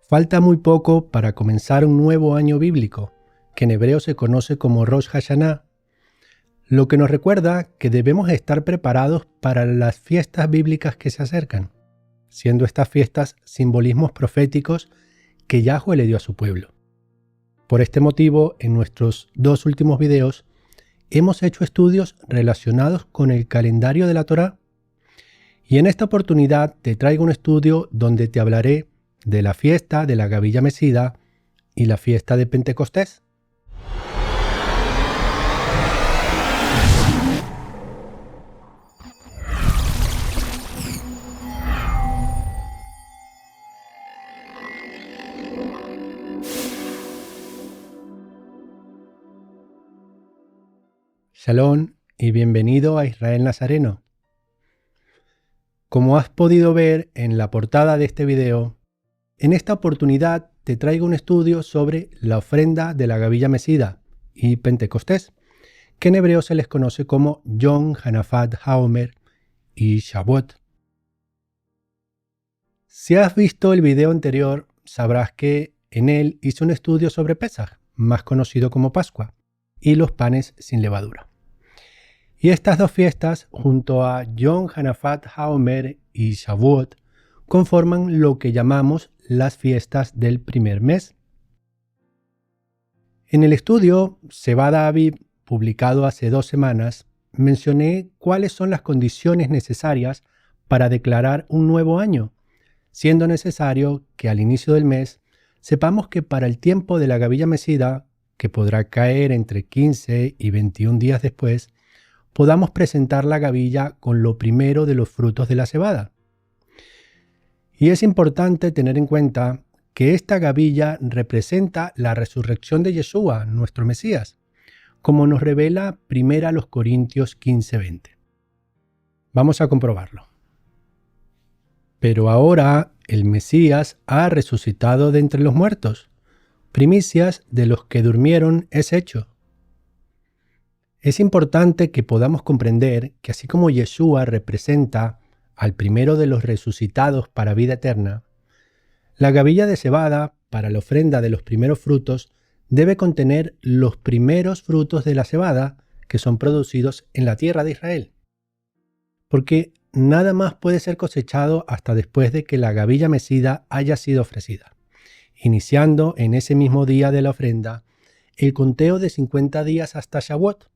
Falta muy poco para comenzar un nuevo año bíblico, que en hebreo se conoce como Rosh Hashanah, lo que nos recuerda que debemos estar preparados para las fiestas bíblicas que se acercan, siendo estas fiestas simbolismos proféticos que Yahweh le dio a su pueblo. Por este motivo, en nuestros dos últimos videos, hemos hecho estudios relacionados con el calendario de la Torá, y en esta oportunidad te traigo un estudio donde te hablaré de la fiesta de la Gavilla Mecida y la fiesta de Pentecostés. Shalom y bienvenido a Israel Nazareno. Como has podido ver en la portada de este video, en esta oportunidad te traigo un estudio sobre la ofrenda de la Gavilla Mecida y Pentecostés, que en hebreo se les conoce como Yom Hanafat HaOmer y Shavuot. Si has visto el video anterior, sabrás que en él hice un estudio sobre Pesaj, más conocido como Pascua, y los panes sin levadura. Y estas dos fiestas, junto a Yom Hanafat HaOmer y Shavuot, conforman lo que llamamos las fiestas del primer mes. En el estudio Cebada Aviv, publicado hace 2 semanas, mencioné cuáles son las condiciones necesarias para declarar un nuevo año, siendo necesario que al inicio del mes sepamos que para el tiempo de la Gavilla Mecida, que podrá caer entre 15 y 21 días después, podamos presentar la gavilla con lo primero de los frutos de la cebada. Y es importante tener en cuenta que esta gavilla representa la resurrección de Yeshua, nuestro Mesías, como nos revela 1 Corintios 15:20. Vamos a comprobarlo. Pero ahora el Mesías ha resucitado de entre los muertos. Primicias de los que durmieron es hecho. Es importante que podamos comprender que así como Yeshua representa al primero de los resucitados para vida eterna, la gavilla de cebada para la ofrenda de los primeros frutos debe contener los primeros frutos de la cebada que son producidos en la tierra de Israel. Porque nada más puede ser cosechado hasta después de que la gavilla mecida haya sido ofrecida, iniciando en ese mismo día de la ofrenda el conteo de 50 días hasta Shavuot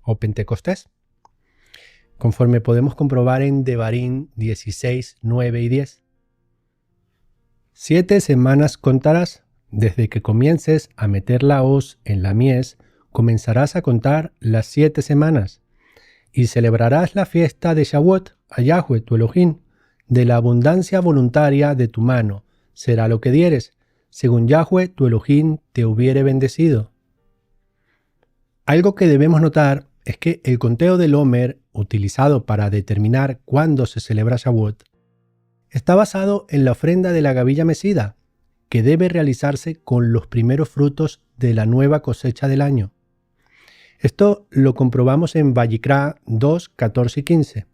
o Pentecostés, conforme podemos comprobar en Devarim 16, 9 y 10. 7 semanas contarás, desde que comiences a meter la hoz en la mies, comenzarás a contar las 7 semanas, y celebrarás la fiesta de Shavuot a Yahweh tu Elohim, de la abundancia voluntaria de tu mano, será lo que dieres, según Yahweh tu Elohim te hubiere bendecido. Algo que debemos notar es que el conteo del Omer, utilizado para determinar cuándo se celebra Shavuot, está basado en la ofrenda de la gavilla mecida, que debe realizarse con los primeros frutos de la nueva cosecha del año. Esto lo comprobamos en Vayikra 2, 14 y 15.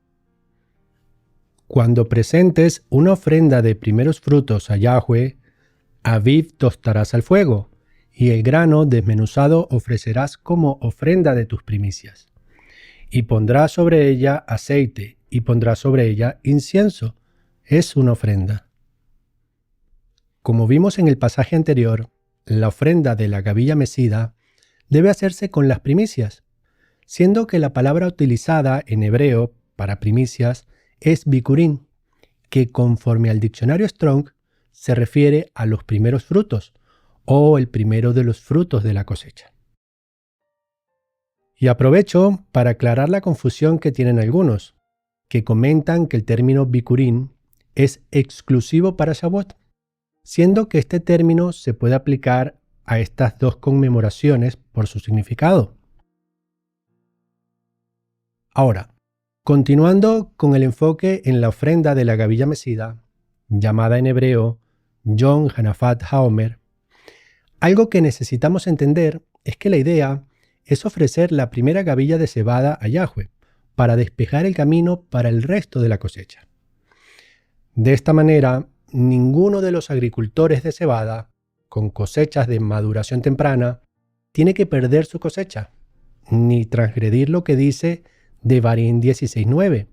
Cuando presentes una ofrenda de primeros frutos a Yahweh, Aviv tostarás al fuego, y el grano desmenuzado ofrecerás como ofrenda de tus primicias. Y pondrás sobre ella aceite, y pondrás sobre ella incienso. Es una ofrenda. Como vimos en el pasaje anterior, la ofrenda de la gavilla mecida debe hacerse con las primicias, siendo que la palabra utilizada en hebreo para primicias es bikurim, que conforme al diccionario Strong se refiere a los primeros frutos, o el primero de los frutos de la cosecha. Y aprovecho para aclarar la confusión que tienen algunos, que comentan que el término bikurim es exclusivo para Shavuot, siendo que este término se puede aplicar a estas dos conmemoraciones por su significado. Ahora, continuando con el enfoque en la ofrenda de la gavilla mecida, llamada en hebreo Yom Hanafat HaOmer, algo que necesitamos entender es que la idea es ofrecer la primera gavilla de cebada a Yahweh para despejar el camino para el resto de la cosecha. De esta manera, ninguno de los agricultores de cebada, con cosechas de maduración temprana, tiene que perder su cosecha, ni transgredir lo que dice Devarim 16:9,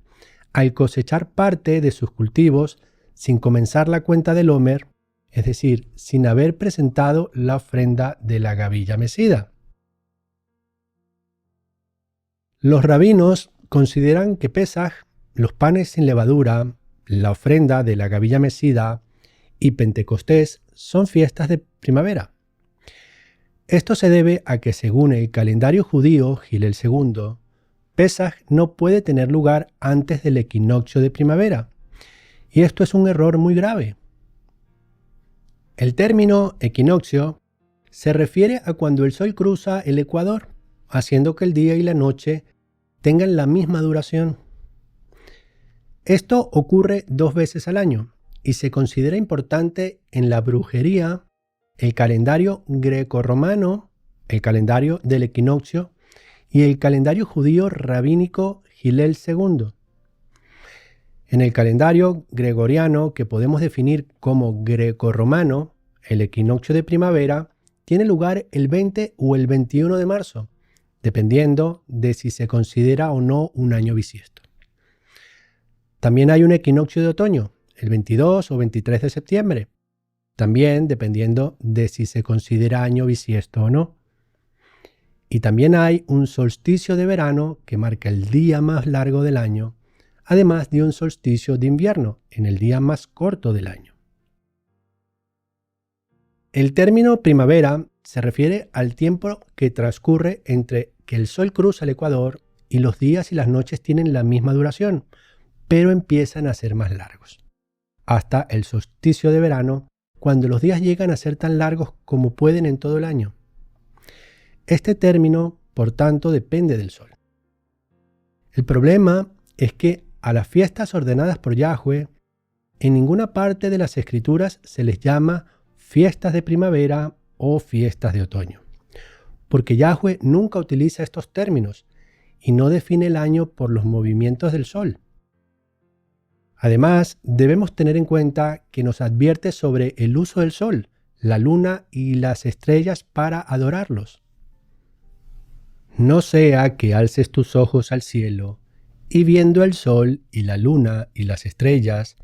al cosechar parte de sus cultivos sin comenzar la cuenta del Homer, es decir, sin haber presentado la ofrenda de la gavilla mecida. Los rabinos consideran que Pesaj, los panes sin levadura, la ofrenda de la gavilla mecida y Pentecostés son fiestas de primavera. Esto se debe a que según el calendario judío Gilel II, Pesaj no puede tener lugar antes del equinoccio de primavera, y esto es un error muy grave. El término equinoccio se refiere a cuando el sol cruza el ecuador, haciendo que el día y la noche tengan la misma duración. Esto ocurre 2 veces al año y se considera importante en la brujería, el calendario grecorromano, el calendario del equinoccio y el calendario judío rabínico Gilel II. En el calendario gregoriano, que podemos definir como grecorromano, el equinoccio de primavera tiene lugar el 20 o el 21 de marzo, dependiendo de si se considera o no un año bisiesto. También hay un equinoccio de otoño, el 22 o 23 de septiembre, también dependiendo de si se considera año bisiesto o no. Y también hay un solsticio de verano que marca el día más largo del año, además de un solsticio de invierno en el día más corto del año. El término primavera se refiere al tiempo que transcurre entre que el sol cruza el ecuador y los días y las noches tienen la misma duración, pero empiezan a ser más largos, hasta el solsticio de verano, cuando los días llegan a ser tan largos como pueden en todo el año. Este término, por tanto, depende del sol. El problema es que a las fiestas ordenadas por Yahweh, en ninguna parte de las escrituras se les llama fiestas de primavera o fiestas de otoño, porque Yahweh nunca utiliza estos términos y no define el año por los movimientos del sol. Además, debemos tener en cuenta que nos advierte sobre el uso del sol, la luna y las estrellas para adorarlos. No sea que alces tus ojos al cielo, y viendo el sol y la luna y las estrellas,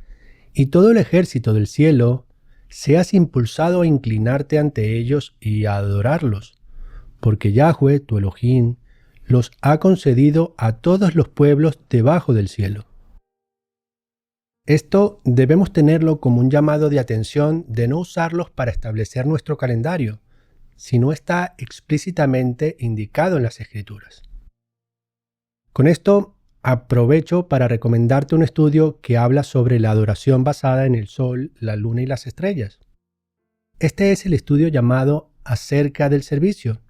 y todo el ejército del cielo, seas impulsado a inclinarte ante ellos y a adorarlos, porque Yahweh, tu Elohim, los ha concedido a todos los pueblos debajo del cielo. Esto debemos tenerlo como un llamado de atención de no usarlos para establecer nuestro calendario, si no está explícitamente indicado en las Escrituras. Con esto aprovecho para recomendarte un estudio que habla sobre la adoración basada en el sol, la luna y las estrellas. Este es el estudio llamado Acerca del servicio,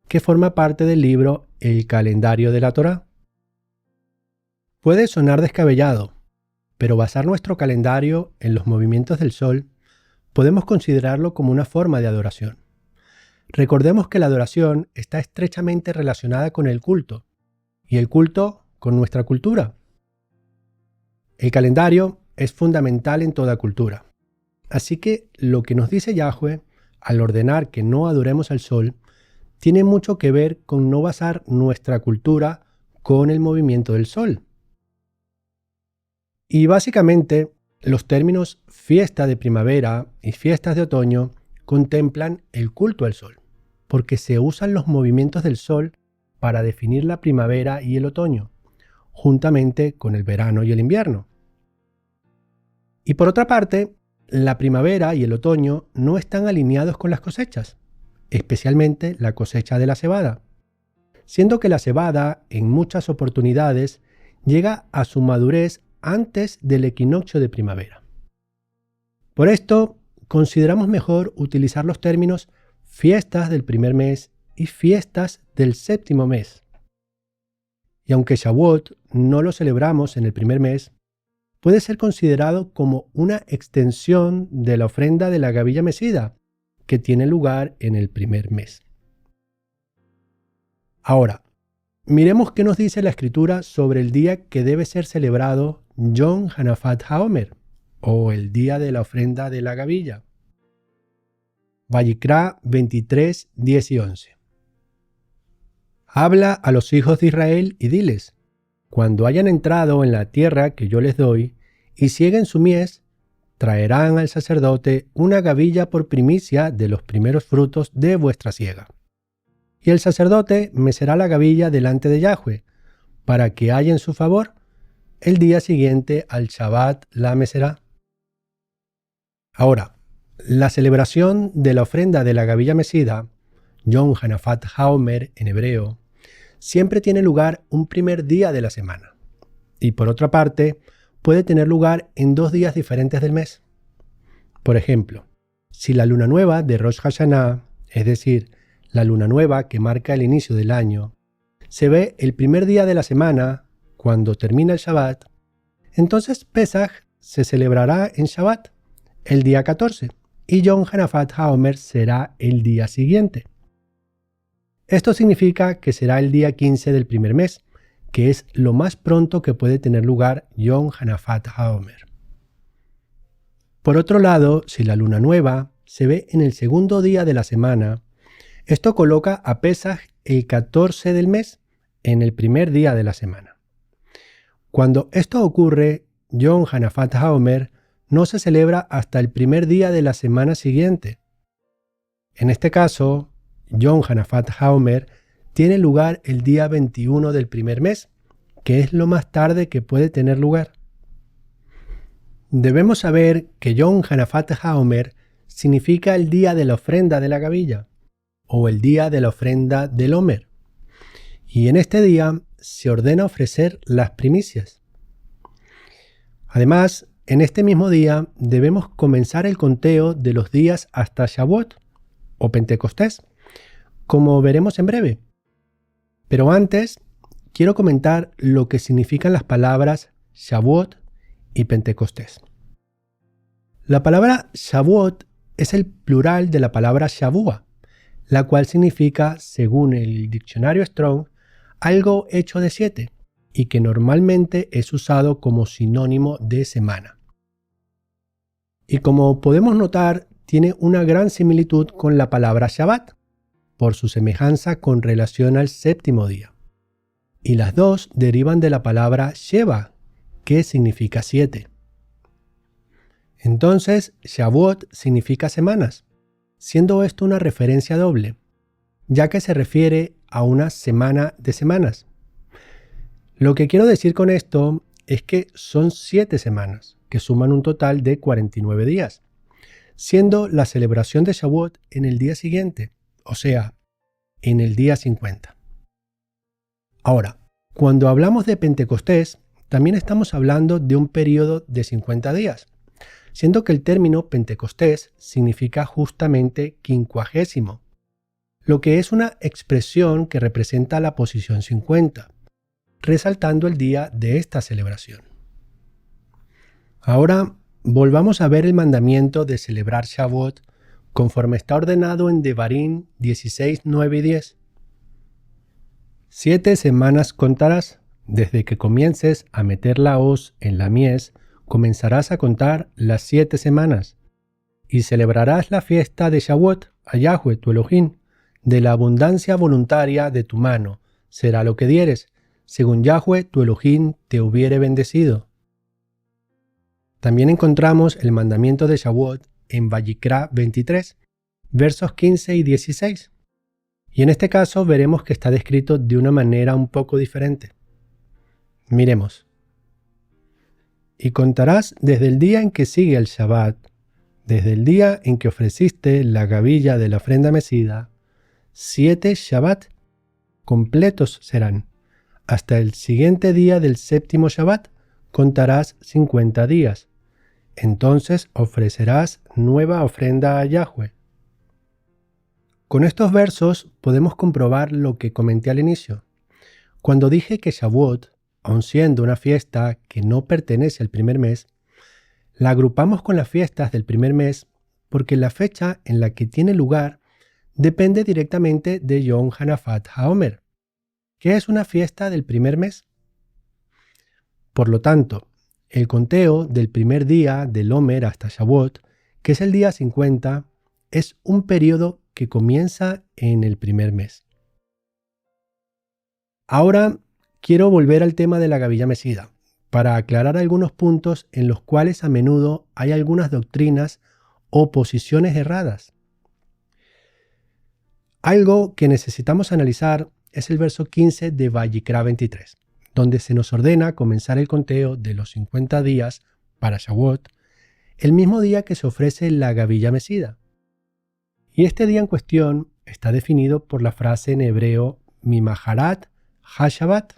que forma parte del libro El calendario de la Torá. Puede sonar descabellado, pero basar nuestro calendario en los movimientos del sol podemos considerarlo como una forma de adoración. Recordemos que la adoración está estrechamente relacionada con el culto, y el culto con nuestra cultura. El calendario es fundamental en toda cultura. Así que lo que nos dice Yahweh al ordenar que no adoremos al sol tiene mucho que ver con no basar nuestra cultura con el movimiento del sol. Y básicamente, los términos fiesta de primavera y fiestas de otoño contemplan el culto al sol, porque se usan los movimientos del sol para definir la primavera y el otoño, juntamente con el verano y el invierno. Y por otra parte, la primavera y el otoño no están alineados con las cosechas, especialmente la cosecha de la cebada, siendo que la cebada en muchas oportunidades llega a su madurez antes del equinoccio de primavera. Por esto, consideramos mejor utilizar los términos fiestas del primer mes y fiestas del séptimo mes. Y aunque Shavuot no lo celebramos en el primer mes, puede ser considerado como una extensión de la ofrenda de la gavilla mecida, que tiene lugar en el primer mes. Ahora, miremos qué nos dice la Escritura sobre el día que debe ser celebrado Yom Hanafat HaOmer, o el día de la ofrenda de la gavilla. Vayikra 23, 10 y 11. Habla a los hijos de Israel y diles: cuando hayan entrado en la tierra que yo les doy y sieguen su mies, traerán al sacerdote una gavilla por primicia de los primeros frutos de vuestra siega. Y el sacerdote mecerá la gavilla delante de Yahweh, para que haya en su favor. El día siguiente al Shabbat la mecerá. Ahora, la celebración de la ofrenda de la gavilla mecida, Yom Hanafat HaOmer en hebreo, siempre tiene lugar un primer día de la semana. Y por otra parte, puede tener lugar en 2 días diferentes del mes. Por ejemplo, si la luna nueva de Rosh Hashanah, es decir, la luna nueva que marca el inicio del año, se ve el primer día de la semana, cuando termina el Shabbat, entonces Pesach se celebrará en Shabbat, el día 14, y Yom Hanafat HaOmer será el día siguiente. Esto significa que será el día 15 del primer mes, que es lo más pronto que puede tener lugar Yom Hanafat HaOmer. Por otro lado, si la luna nueva se ve en el segundo día de la semana, esto coloca a Pesach el 14 del mes, en el primer día de la semana. Cuando esto ocurre, Yom Hanafat HaOmer no se celebra hasta el primer día de la semana siguiente. En este caso, Yom Hanafat HaOmer tiene lugar el día 21 del primer mes, que es lo más tarde que puede tener lugar. Debemos saber que Yom Hanafat HaOmer significa el día de la ofrenda de la gavilla, o el día de la ofrenda del Omer. Y en este día se ordena ofrecer las primicias. Además, en este mismo día debemos comenzar el conteo de los días hasta Shavuot o Pentecostés, como veremos en breve. Pero antes, quiero comentar lo que significan las palabras Shavuot y Pentecostés. La palabra Shavuot es el plural de la palabra Shavua, la cual significa, según el diccionario Strong, algo hecho de 7, y que normalmente es usado como sinónimo de semana. Y como podemos notar, tiene una gran similitud con la palabra Shabbat, por su semejanza con relación al séptimo día. Y las dos derivan de la palabra Sheva, que significa 7. Entonces, Shavuot significa semanas, siendo esto una referencia doble, ya que se refiere a una semana de semanas. Lo que quiero decir con esto es que son 7 semanas, que suman un total de 49 días, siendo la celebración de Shavuot en el día siguiente, o sea, en el día 50. Ahora, cuando hablamos de Pentecostés, también estamos hablando de un periodo de 50 días, siendo que el término Pentecostés significa justamente quincuagésimo, lo que es una expresión que representa la posición 50, resaltando el día de esta celebración. Ahora, volvamos a ver el mandamiento de celebrar Shavuot conforme está ordenado en Devarim 16, 9 y 10. 7 semanas contarás, desde que comiences a meter la hoz en la mies, comenzarás a contar las 7 semanas, y celebrarás la fiesta de Shavuot a Yahweh tu Elohim, de la abundancia voluntaria de tu mano, será lo que dieres, según Yahweh tu Elohim te hubiere bendecido. También encontramos el mandamiento de Shavuot en Vayikra 23, versos 15 y 16. Y en este caso veremos que está descrito de una manera un poco diferente. Miremos. Y contarás desde el día en que sigue el Shabbat, desde el día en que ofreciste la gavilla de la ofrenda mecida, 7 Shabbat completos serán. Hasta el siguiente día del séptimo Shabbat contarás 50 días. Entonces ofrecerás nueva ofrenda a Yahweh. Con estos versos podemos comprobar lo que comenté al inicio. Cuando dije que Shavuot, aun siendo una fiesta que no pertenece al primer mes, la agrupamos con las fiestas del primer mes porque la fecha en la que tiene lugar depende directamente de Yom Hanafat HaOmer, que es una fiesta del primer mes. Por lo tanto, El conteo del primer día del Omer hasta Shavuot, que es el día 50, es un periodo que comienza en el primer mes. Ahora quiero volver al tema de la gavilla mecida, para aclarar algunos puntos en los cuales a menudo hay algunas doctrinas o posiciones erradas. Algo que necesitamos analizar es el verso 15 de Vayikra 23, donde se nos ordena comenzar el conteo de los 50 días para Shavuot, el mismo día que se ofrece la gavilla mecida. Y este día en cuestión está definido por la frase en hebreo Mimaharat HaShabbat.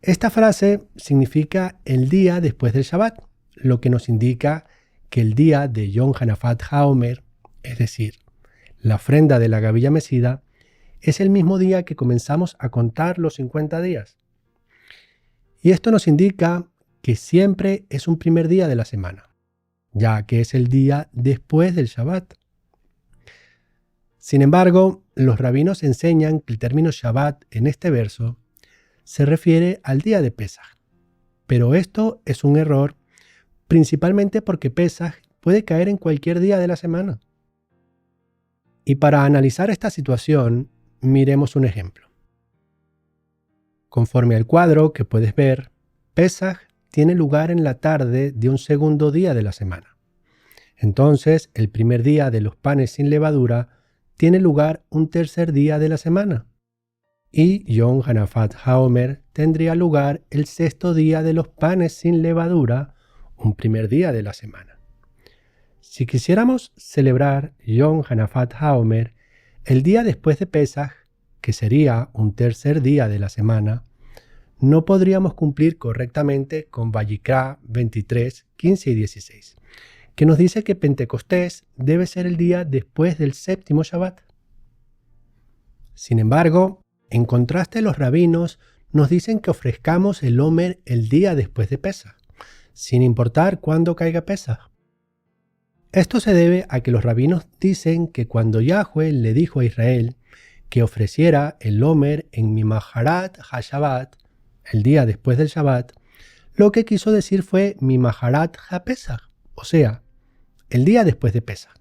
Esta frase significa el día después del Shabbat, lo que nos indica que el día de Yom Hanafat HaOmer, es decir, la ofrenda de la gavilla mecida, es el mismo día que comenzamos a contar los 50 días. Y esto nos indica que siempre es un primer día de la semana, ya que es el día después del Shabbat. Sin embargo, los rabinos enseñan que el término Shabbat en este verso se refiere al día de Pesaj. Pero esto es un error, principalmente porque Pesaj puede caer en cualquier día de la semana. Y para analizar esta situación, miremos un ejemplo. Conforme al cuadro que puedes ver, Pesaj tiene lugar en la tarde de un segundo día de la semana. Entonces, el primer día de los panes sin levadura tiene lugar un tercer día de la semana. Y Yom Hanafat HaOmer tendría lugar el sexto día de los panes sin levadura, un primer día de la semana. Si quisiéramos celebrar Yom Hanafat HaOmer el día después de Pesaj, que sería un tercer día de la semana, no podríamos cumplir correctamente con Vayikra 23, 15 y 16, que nos dice que Pentecostés debe ser el día después del séptimo Shabbat. Sin embargo, en contraste, los rabinos nos dicen que ofrezcamos el Omer el día después de Pesaj, sin importar cuándo caiga Pesaj. Esto se debe a que los rabinos dicen que cuando Yahweh le dijo a Israel que ofreciera el Omer en Mimaharat HaShabbat, el día después del Shabbat, lo que quiso decir fue Mimaharat HaPesach, o sea, el día después de Pesaj.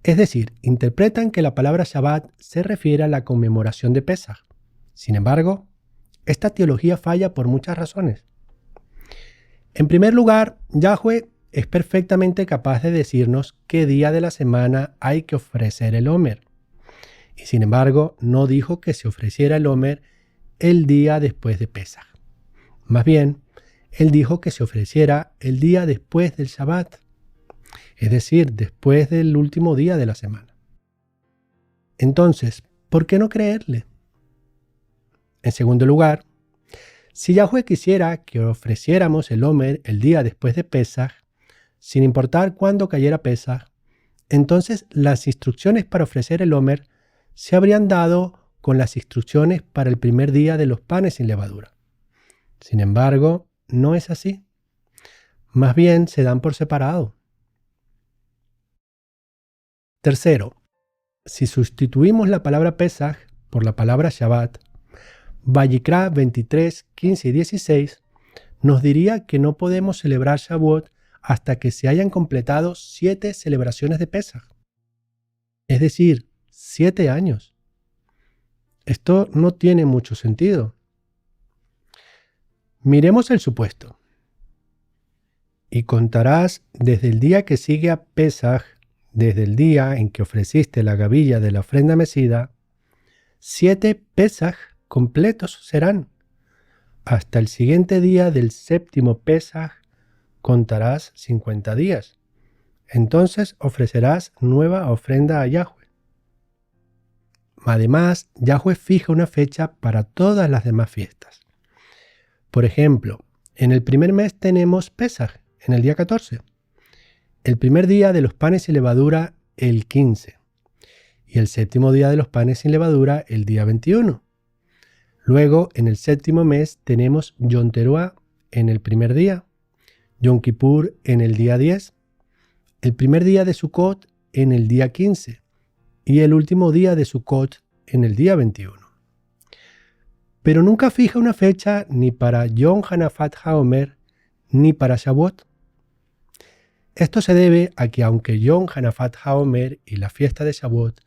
Es decir, interpretan que la palabra Shabbat se refiere a la conmemoración de Pesaj. Sin embargo, esta teología falla por muchas razones. En primer lugar, Yahweh es perfectamente capaz de decirnos qué día de la semana hay que ofrecer el Omer. Y sin embargo, no dijo que se ofreciera el Omer el día después de Pesaj. Más bien, él dijo que se ofreciera el día después del Shabbat, es decir, después del último día de la semana. Entonces, ¿por qué no creerle? En segundo lugar, si Yahweh quisiera que ofreciéramos el Omer el día después de Pesaj, sin importar cuándo cayera Pesaj, entonces las instrucciones para ofrecer el Omer se habrían dado con las instrucciones para el primer día de los panes sin levadura. Sin embargo, no es así. Más bien se dan por separado. Tercero, si sustituimos la palabra Pesaj por la palabra Shabbat, Vayikra 23, 15 y 16 nos diría que no podemos celebrar Shavuot hasta que se hayan completado 7 celebraciones de Pesaj. Es decir, 7 años. Esto no tiene mucho sentido. Miremos el supuesto. Y contarás desde el día que sigue a Pesaj, desde el día en que ofreciste la gavilla de la ofrenda mecida, 7 Pesaj completos serán. Hasta el siguiente día del séptimo Pesaj contarás 50 días. Entonces ofrecerás nueva ofrenda a Yahweh. Además, Yahweh fija una fecha para todas las demás fiestas. Por ejemplo, en el primer mes tenemos Pesaj, en el día 14. El primer día de los panes sin levadura, el 15. Y el séptimo día de los panes sin levadura, el día 21. Luego, en el séptimo mes, tenemos Yom Teruah en el primer día, Yom Kippur en el día 10, el primer día de Sukkot en el día 15 y el último día de Sukkot en el día 21. pero nunca fija una fecha ni para Yom Hanafat HaOmer ni para Shavuot. Esto se debe a que aunque Yom Hanafat HaOmer y la fiesta de Shavuot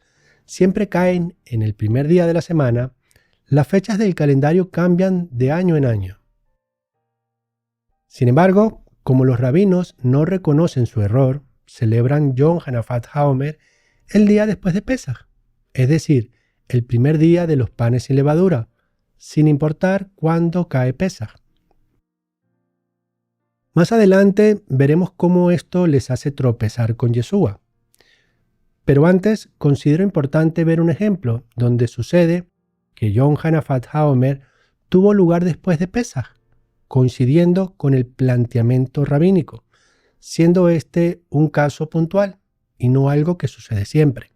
siempre caen en el primer día de la semana, las fechas del calendario cambian de año en año. Sin embargo, como los rabinos no reconocen su error, celebran Yom Hanafat HaOmer el día después de Pesaj, es decir, el primer día de los panes sin levadura, sin importar cuándo cae Pesaj. Más adelante veremos cómo esto les hace tropezar con Yeshua. Pero antes considero importante ver un ejemplo donde sucede que Yom Hanafat HaOmer tuvo lugar después de Pesaj, coincidiendo con el planteamiento rabínico, siendo este un caso puntual y no algo que sucede siempre.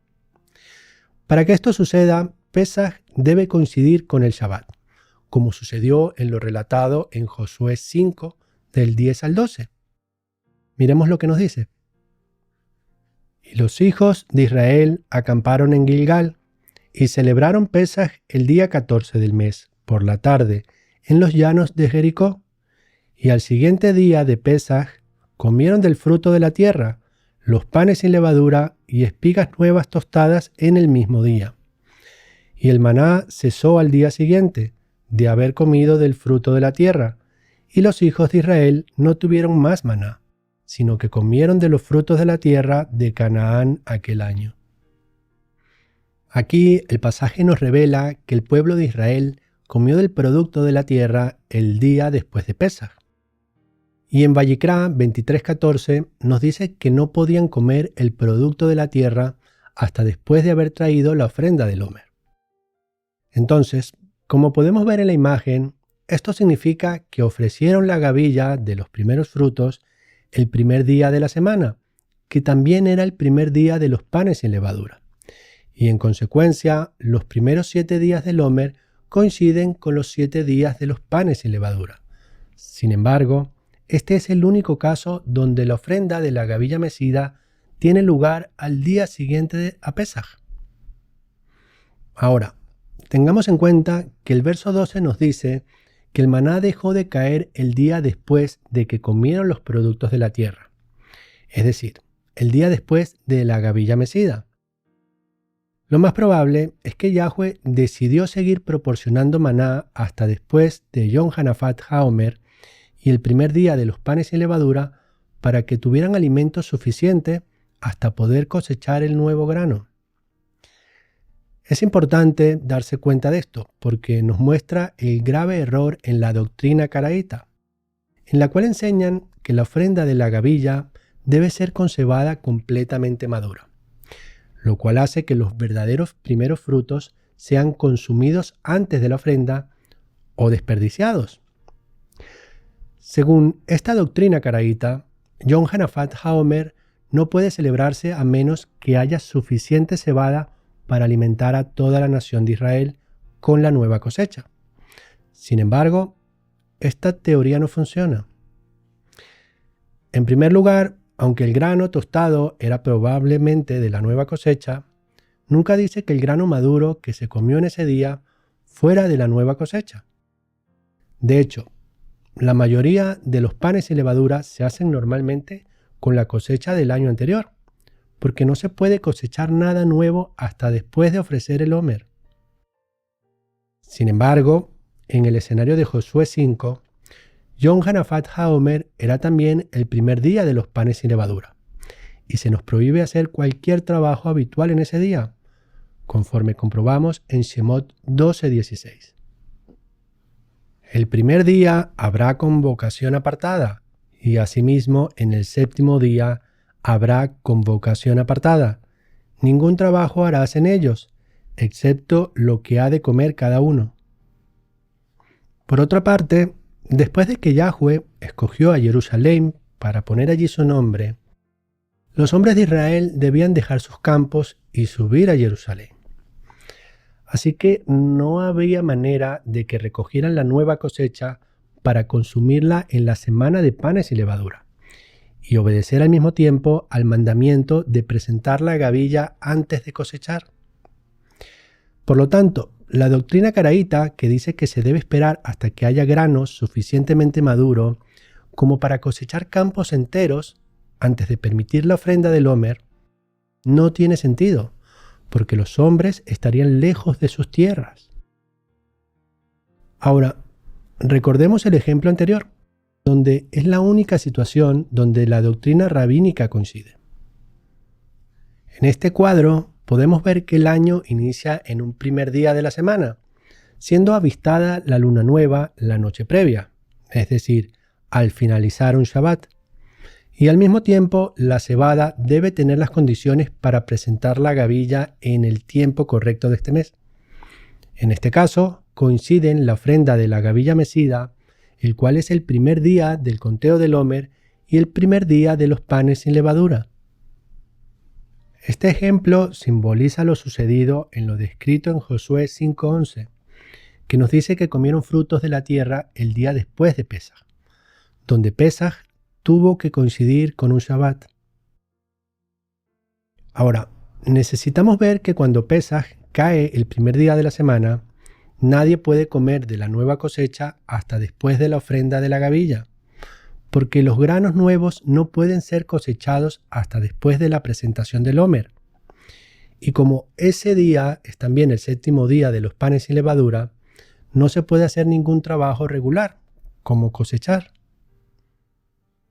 Para que esto suceda, Pesaj debe coincidir con el Shabbat, como sucedió en lo relatado en Josué 5, del 10 al 12. Miremos lo que nos dice. Y los hijos de Israel acamparon en Gilgal y celebraron Pesaj el día 14 del mes, por la tarde, en los llanos de Jericó. Y al siguiente día de Pesaj comieron del fruto de la tierra, los panes sin levadura y espigas nuevas tostadas en el mismo día. Y el maná cesó al día siguiente, de haber comido del fruto de la tierra, y los hijos de Israel no tuvieron más maná, sino que comieron de los frutos de la tierra de Canaán aquel año. Aquí el pasaje nos revela que el pueblo de Israel comió del producto de la tierra el día después de Pesaj. Y en Vayikra 23:14 nos dice que no podían comer el producto de la tierra hasta después de haber traído la ofrenda del Homer. Entonces, como podemos ver en la imagen, esto significa que ofrecieron la gavilla de los primeros frutos el primer día de la semana, que también era el primer día de los panes sin levadura. Y en consecuencia, los primeros 7 días del Homer coinciden con los 7 días de los panes sin levadura. Sin embargo, este es el único caso donde la ofrenda de la gavilla mecida tiene lugar al día siguiente a Pesaj. Ahora, tengamos en cuenta que el verso 12 nos dice que el maná dejó de caer el día después de que comieron los productos de la tierra, es decir, el día después de la gavilla mecida. Lo más probable es que Yahweh decidió seguir proporcionando maná hasta después de Yom Hanafat HaOmer y el primer día de los panes sin levadura para que tuvieran alimento suficiente hasta poder cosechar el nuevo grano. Es importante darse cuenta de esto porque nos muestra el grave error en la doctrina caraíta, en la cual enseñan que la ofrenda de la gavilla debe ser concebada completamente madura, lo cual hace que los verdaderos primeros frutos sean consumidos antes de la ofrenda o desperdiciados. Según esta doctrina caraíta, Yom Hanafat HaOmer no puede celebrarse a menos que haya suficiente cebada para alimentar a toda la nación de Israel con la nueva cosecha. Sin embargo, esta teoría no funciona. En primer lugar, aunque el grano tostado era probablemente de la nueva cosecha, nunca dice que el grano maduro que se comió en ese día fuera de la nueva cosecha. De hecho, la mayoría de los panes sin levadura se hacen normalmente con la cosecha del año anterior, porque no se puede cosechar nada nuevo hasta después de ofrecer el Homer. Sin embargo, en el escenario de Josué 5, Yom Hanafat HaOmer era también el primer día de los panes sin levadura, y se nos prohíbe hacer cualquier trabajo habitual en ese día, conforme comprobamos en Shemot 12:16. El primer día habrá convocación apartada, y asimismo en el séptimo día habrá convocación apartada. Ningún trabajo harás en ellos, excepto lo que ha de comer cada uno. Por otra parte, después de que Yahweh escogió a Jerusalén para poner allí su nombre, los hombres de Israel debían dejar sus campos y subir a Jerusalén. Así que no había manera de que recogieran la nueva cosecha para consumirla en la semana de panes y levadura, y obedecer al mismo tiempo al mandamiento de presentar la gavilla antes de cosechar. Por lo tanto, la doctrina caraíta, que dice que se debe esperar hasta que haya granos suficientemente maduros como para cosechar campos enteros antes de permitir la ofrenda del Homer, no tiene sentido, porque los hombres estarían lejos de sus tierras. Ahora, recordemos el ejemplo anterior, donde es la única situación donde la doctrina rabínica coincide. En este cuadro podemos ver que el año inicia en un primer día de la semana, siendo avistada la luna nueva la noche previa, es decir, al finalizar un Shabbat. Y al mismo tiempo, la cebada debe tener las condiciones para presentar la gavilla en el tiempo correcto de este mes. En este caso, coinciden la ofrenda de la gavilla mecida, el cual es el primer día del conteo del Homer y el primer día de los panes sin levadura. Este ejemplo simboliza lo sucedido en lo descrito en Josué 5:11, que nos dice que comieron frutos de la tierra el día después de Pesaj, donde Pesaj tuvo que coincidir con un Shabbat. Ahora, necesitamos ver que cuando Pesaj cae el primer día de la semana, nadie puede comer de la nueva cosecha hasta después de la ofrenda de la gavilla, porque los granos nuevos no pueden ser cosechados hasta después de la presentación del Homer. Y como ese día es también el séptimo día de los panes sin levadura, no se puede hacer ningún trabajo regular, como cosechar.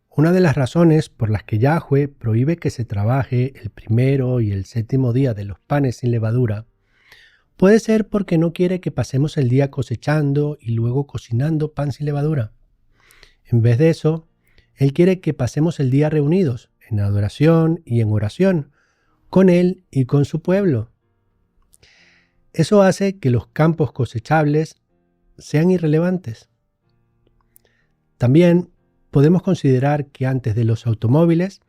Una de las razones por las que Yahweh prohíbe que se trabaje el primero y el séptimo día de los panes sin levadura puede ser porque no quiere que pasemos el día cosechando y luego cocinando pan sin levadura. En vez de eso, Él quiere que pasemos el día reunidos, en adoración y en oración, con Él y con su pueblo. Eso hace que los campos cosechables sean irrelevantes. También podemos considerar que antes de los automóviles,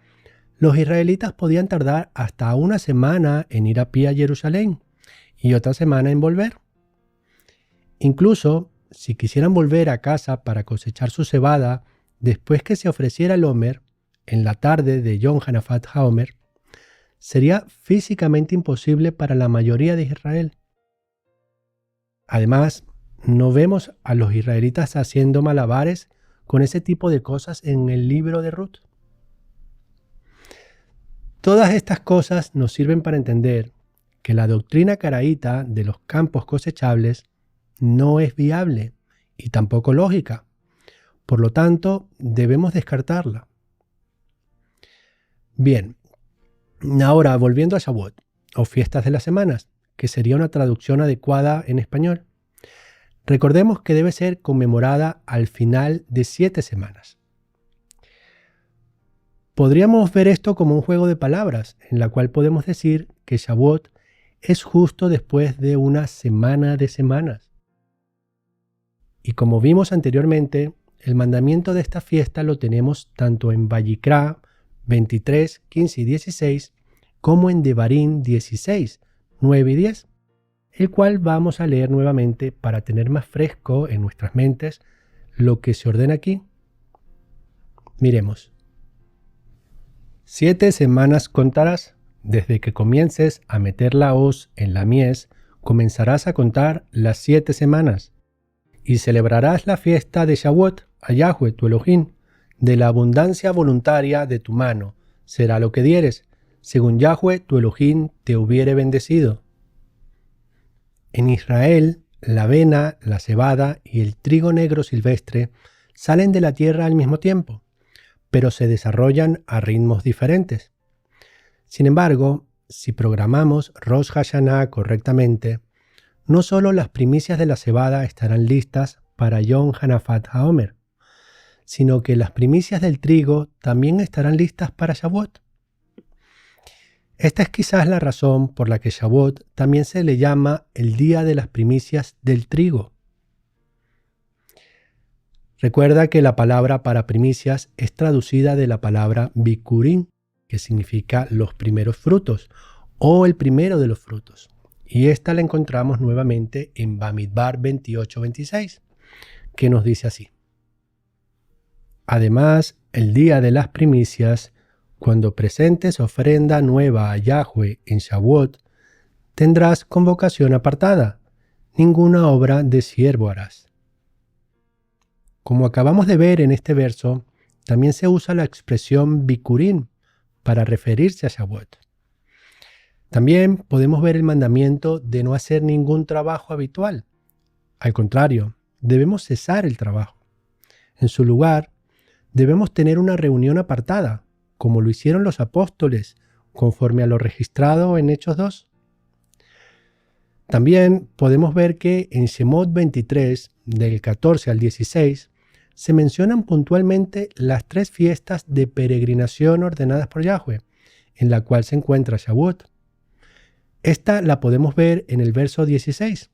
los israelitas podían tardar hasta una semana en ir a pie a Jerusalén y otra semana en volver. Incluso, si quisieran volver a casa para cosechar su cebada después que se ofreciera el Homer, en la tarde de Yom Hanafat HaOmer, sería físicamente imposible para la mayoría de Israel. Además, no vemos a los israelitas haciendo malabares con ese tipo de cosas en el libro de Ruth. Todas estas cosas nos sirven para entender que la doctrina caraíta de los campos cosechables no es viable y tampoco lógica. Por lo tanto, debemos descartarla. Bien, ahora volviendo a Shavuot, o fiestas de las semanas, que sería una traducción adecuada en español. Recordemos que debe ser conmemorada al final de 7 semanas. Podríamos ver esto como un juego de palabras, en la cual podemos decir que Shavuot es justo después de una semana de semanas. Y como vimos anteriormente, el mandamiento de esta fiesta lo tenemos tanto en Vayikra 23, 15 y 16, como en Devarim 16, 9 y 10. El cual vamos a leer nuevamente para tener más fresco en nuestras mentes lo que se ordena aquí. Miremos. 7 semanas contarás, desde que comiences a meter la hoz en la mies, comenzarás a contar las 7 semanas, y celebrarás la fiesta de Shavuot a Yahweh tu Elohim, de la abundancia voluntaria de tu mano, será lo que dieres, según Yahweh tu Elohim te hubiere bendecido. En Israel, la avena, la cebada y el trigo negro silvestre salen de la tierra al mismo tiempo, pero se desarrollan a ritmos diferentes. Sin embargo, si programamos Rosh Hashanah correctamente, no solo las primicias de la cebada estarán listas para Yom Hanafat HaOmer, sino que las primicias del trigo también estarán listas para Shavuot. Esta es quizás la razón por la que Shavuot también se le llama el día de las primicias del trigo. Recuerda que la palabra para primicias es traducida de la palabra bikurim, que significa los primeros frutos o el primero de los frutos. Y esta la encontramos nuevamente en Bamidbar 28-26, que nos dice así. Además, el día de las primicias, cuando presentes ofrenda nueva a Yahweh en Shavuot, tendrás convocación apartada, ninguna obra de siervo harás. Como acabamos de ver en este verso, también se usa la expresión bikurim para referirse a Shavuot. También podemos ver el mandamiento de no hacer ningún trabajo habitual. Al contrario, debemos cesar el trabajo. En su lugar, debemos tener una reunión apartada, como lo hicieron los apóstoles, conforme a lo registrado en Hechos 2. También podemos ver que en Shemot 23, del 14 al 16, se mencionan puntualmente las 3 fiestas de peregrinación ordenadas por Yahweh, en la cual se encuentra Shavuot. Esta la podemos ver en el verso 16.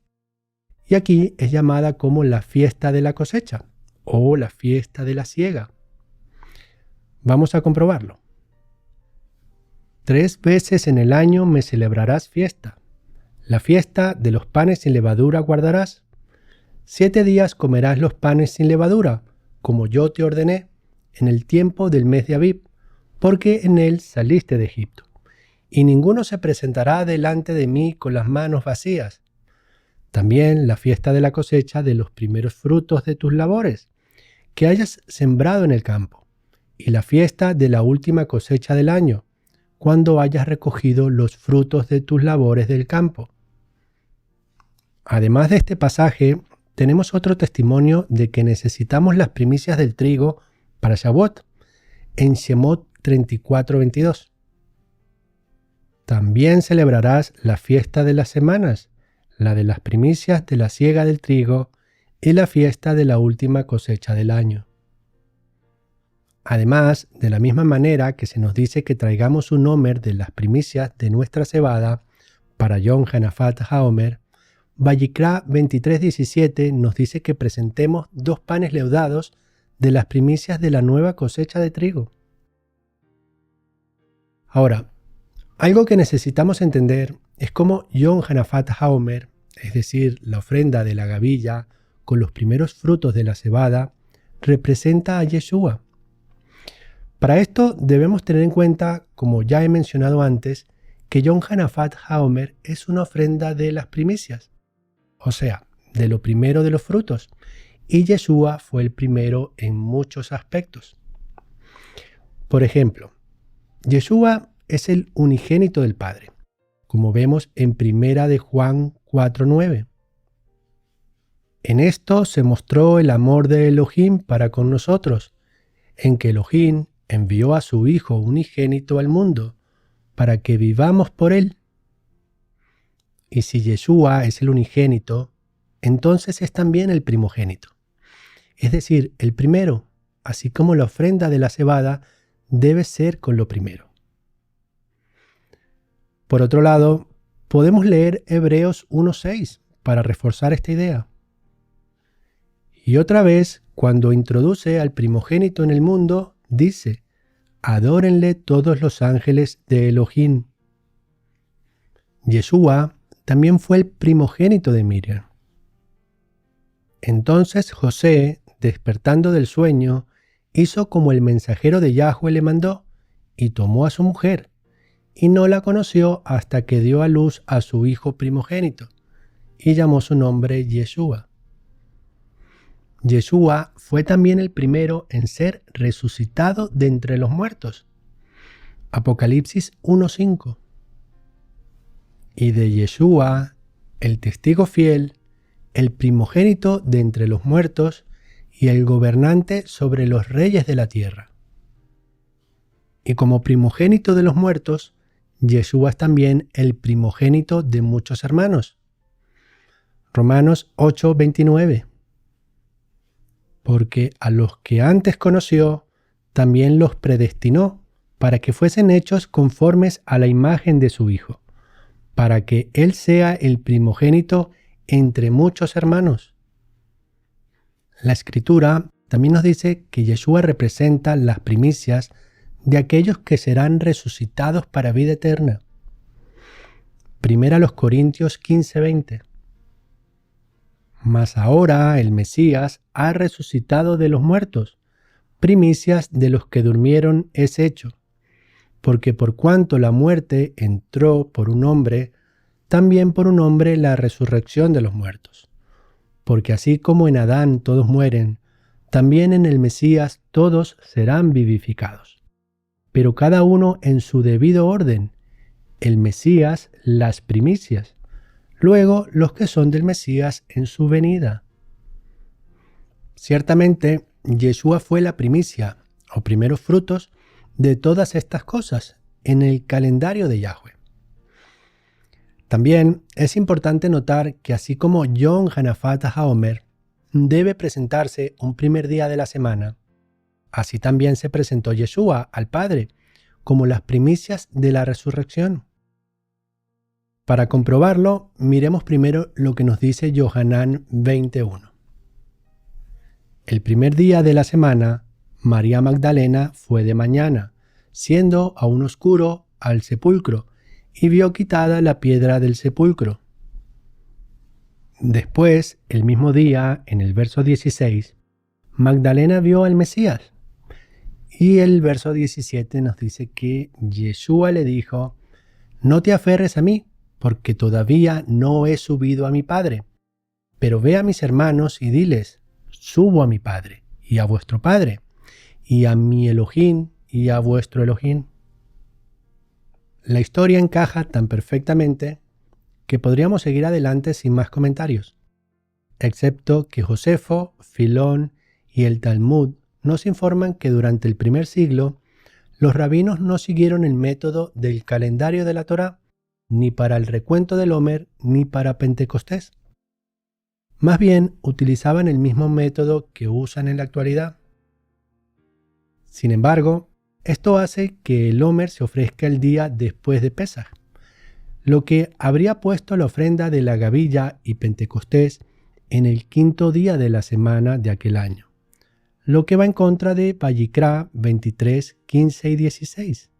Y aquí es llamada como la fiesta de la cosecha o la fiesta de la siega. Vamos a comprobarlo. 3 veces en el año me celebrarás fiesta. La fiesta de los panes sin levadura guardarás. 7 días comerás los panes sin levadura, como yo te ordené, en el tiempo del mes de Abib, porque en él saliste de Egipto. Y ninguno se presentará delante de mí con las manos vacías. También la fiesta de la cosecha de los primeros frutos de tus labores, que hayas sembrado en el campo, y la fiesta de la última cosecha del año, cuando hayas recogido los frutos de tus labores del campo. Además de este pasaje, tenemos otro testimonio de que necesitamos las primicias del trigo para Shavuot, en Shemot 34:22. También celebrarás la fiesta de las semanas, la de las primicias de la siega del trigo y la fiesta de la última cosecha del año. Además, de la misma manera que se nos dice que traigamos un homer de las primicias de nuestra cebada para Yom Hanafat HaOmer, Vayikra 23:17 nos dice que presentemos 2 panes leudados de las primicias de la nueva cosecha de trigo. Ahora, algo que necesitamos entender es cómo Yom Hanafat HaOmer, es decir, la ofrenda de la gavilla con los primeros frutos de la cebada, representa a Yeshua. Para esto debemos tener en cuenta, como ya he mencionado antes, que Yom Hanafat HaOmer es una ofrenda de las primicias, o sea, de lo primero de los frutos, y Yeshua fue el primero en muchos aspectos. Por ejemplo, Yeshua es el unigénito del Padre, como vemos en 1 de Juan 4:9. En esto se mostró el amor de Elohim para con nosotros, en que Elohim envió a su Hijo unigénito al mundo, para que vivamos por él. Y si Yeshua es el unigénito, entonces es también el primogénito, es decir, el primero, así como la ofrenda de la cebada debe ser con lo primero. Por otro lado, podemos leer Hebreos 1:6 para reforzar esta idea. Y otra vez, cuando introduce al primogénito en el mundo, dice: adórenle todos los ángeles de Elohim. Yeshua también fue el primogénito de Miriam. Entonces José, despertando del sueño, hizo como el mensajero de Yahweh le mandó, y tomó a su mujer, y no la conoció hasta que dio a luz a su hijo primogénito, y llamó su nombre Yeshua. Yeshua fue también el primero en ser resucitado de entre los muertos. Apocalipsis 1:5. Y de Yeshua, el testigo fiel, el primogénito de entre los muertos y el gobernante sobre los reyes de la tierra. Y como primogénito de los muertos, Yeshua es también el primogénito de muchos hermanos. Romanos 8:29. Porque a los que antes conoció, también los predestinó para que fuesen hechos conformes a la imagen de su Hijo, para que Él sea el primogénito entre muchos hermanos. La Escritura también nos dice que Yeshua representa las primicias de aquellos que serán resucitados para vida eterna. 1 Corintios 15:20. Mas ahora el Mesías ha resucitado de los muertos, primicias de los que durmieron es hecho, porque por cuanto la muerte entró por un hombre, también por un hombre la resurrección de los muertos. Porque así como en Adán todos mueren, también en el Mesías todos serán vivificados. Pero cada uno en su debido orden, el Mesías las primicias, luego los que son del Mesías en su venida. Ciertamente, Yeshua fue la primicia, o primeros frutos, de todas estas cosas en el calendario de Yahweh. También es importante notar que así como Yom Hanafat HaOmer debe presentarse un primer día de la semana, así también se presentó Yeshua al Padre como las primicias de la resurrección. Para comprobarlo, miremos primero lo que nos dice Yohanan 21. El primer día de la semana, María Magdalena fue de mañana, siendo aún oscuro, al sepulcro, y vio quitada la piedra del sepulcro. Después, el mismo día, en el verso 16, Magdalena vio al Mesías. Y el verso 17 nos dice que Yeshua le dijo: no te aferres a mí, porque todavía no he subido a mi Padre. Pero ve a mis hermanos y diles: subo a mi Padre y a vuestro Padre, y a mi Elohim y a vuestro Elohim. La historia encaja tan perfectamente que podríamos seguir adelante sin más comentarios, excepto que Josefo, Filón y el Talmud nos informan que durante el primer siglo los rabinos no siguieron el método del calendario de la Torá, ni para el recuento del Homer ni para Pentecostés. Más bien utilizaban el mismo método que usan en la actualidad. Sin embargo, esto hace que el Homer se ofrezca el día después de Pesaj, lo que habría puesto la ofrenda de la gavilla y Pentecostés en el quinto día de la semana de aquel año, lo que va en contra de Vayikra 23, 15 y 16.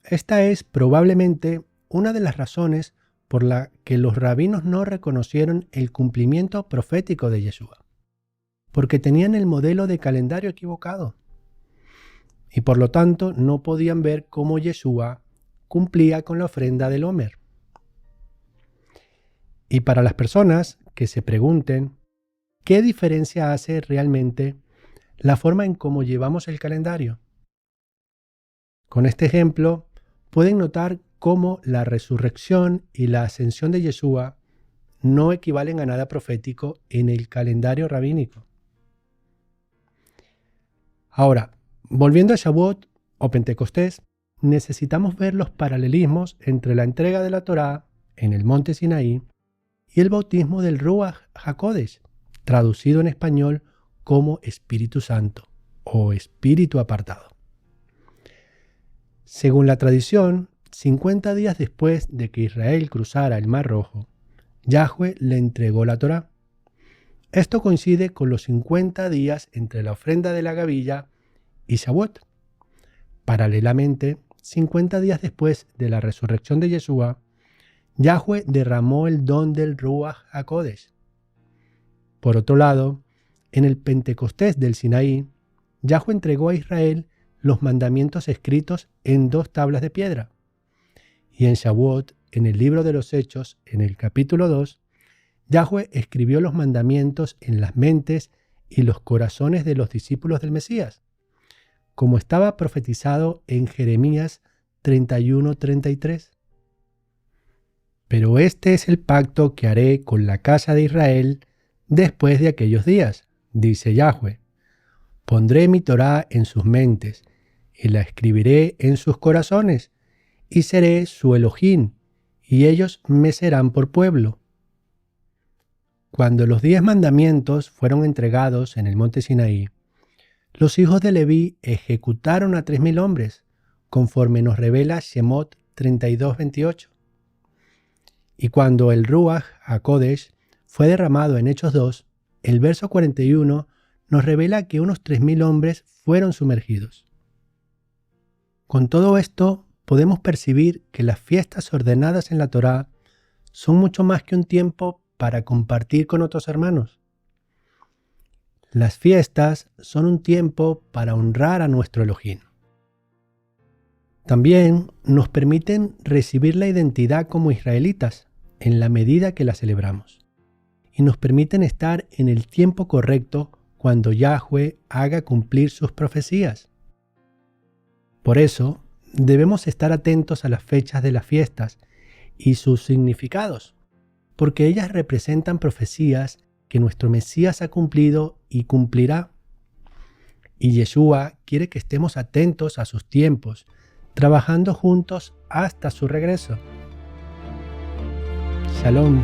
Esta es probablemente una de las razones por la que los rabinos no reconocieron el cumplimiento profético de Yeshua, porque tenían el modelo de calendario equivocado, y por lo tanto no podían ver cómo Yeshua cumplía con la ofrenda del Homer. Y para las personas que se pregunten qué diferencia hace realmente la forma en cómo llevamos el calendario, con este ejemplo pueden notar cómo la resurrección y la ascensión de Yeshua no equivalen a nada profético en el calendario rabínico. Ahora, volviendo a Shavuot o Pentecostés, necesitamos ver los paralelismos entre la entrega de la Torá en el monte Sinaí y el bautismo del Ruach HaKodesh, traducido en español como Espíritu Santo o Espíritu apartado. Según la tradición, 50 días después de que Israel cruzara el Mar Rojo, Yahweh le entregó la Torá. Esto coincide con los 50 días entre la ofrenda de la gavilla y Shavuot. Paralelamente, 50 días después de la resurrección de Yeshua, Yahweh derramó el don del Ruach HaKodesh. Por otro lado, en el Pentecostés del Sinaí, Yahweh entregó a Israel los mandamientos escritos en 2 tablas de piedra. Y en Shavuot, en el libro de los Hechos, en el capítulo 2, Yahweh escribió los mandamientos en las mentes y los corazones de los discípulos del Mesías, como estaba profetizado en Jeremías 31:33. Pero este es el pacto que haré con la casa de Israel después de aquellos días, dice Yahweh. Pondré mi Torá en sus mentes y la escribiré en sus corazones, y seré su Elohim, y ellos me serán por pueblo. Cuando los 10 mandamientos fueron entregados en el monte Sinaí, los hijos de Leví ejecutaron a 3,000 hombres, conforme nos revela Shemot 32:28. Y cuando el Ruach HaKodesh fue derramado en Hechos 2, el verso 41 nos revela que unos 3,000 hombres fueron sumergidos. Con todo esto, podemos percibir que las fiestas ordenadas en la Torá son mucho más que un tiempo para compartir con otros hermanos. Las fiestas son un tiempo para honrar a nuestro Elohim. También nos permiten recibir la identidad como israelitas en la medida que la celebramos. Y nos permiten estar en el tiempo correcto cuando Yahweh haga cumplir sus profecías. Por eso, debemos estar atentos a las fechas de las fiestas y sus significados, porque ellas representan profecías que nuestro Mesías ha cumplido y cumplirá. Y Yeshua quiere que estemos atentos a sus tiempos, trabajando juntos hasta su regreso. Shalom.